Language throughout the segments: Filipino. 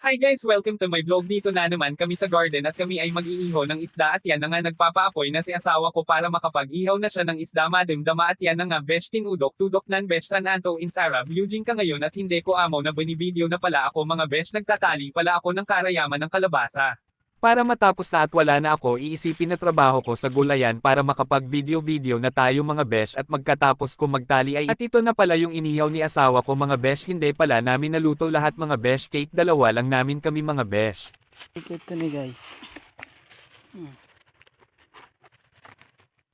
Hi guys, welcome to my vlog. Dito na naman kami sa garden at kami ay mag-iihaw ng isda at yan na nga nagpapaapoy na si asawa ko para makapag-ihaw na siya ng isda madamdama at yan na nga besh tinudok tudok nan besh San Anto ins Arab Eugene ka ngayon at hindi ko amo na binibideo na pala ako mga besh nagtatali pala ako ng karayaman ng kalabasa. Para matapos na at wala na ako iisipin na trabaho ko sa gulayan para makapag-video-video na tayo mga besh at magkatapos ko magtali ay at ito na pala yung inihaw ni asawa ko mga besh hindi pala namin naluto lahat mga besh cake dalawa lang namin kami mga besh. Ito ni guys.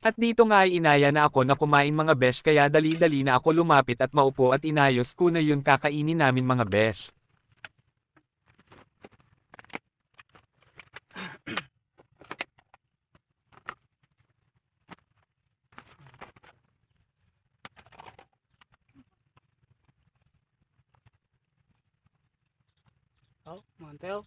At dito nga ay inaya na ako na kumain mga besh kaya dali-dali na ako lumapit at maupo at inayos ko na yun kakainin namin mga besh. Oh, mantel.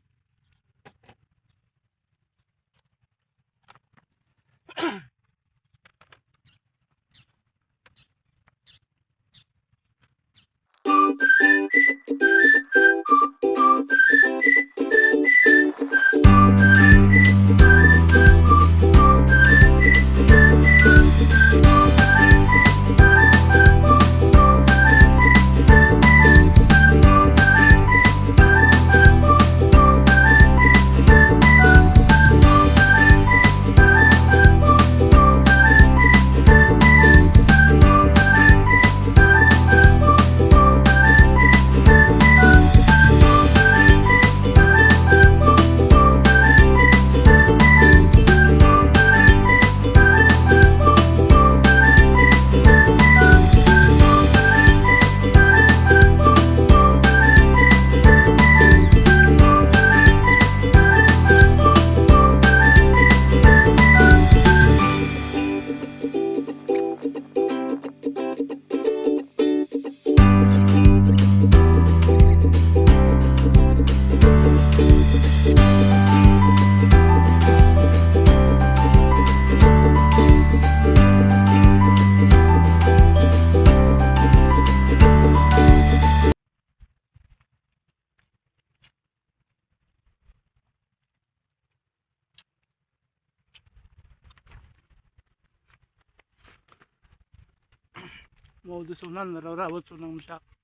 Mau dusunan rarawat sunang masyak.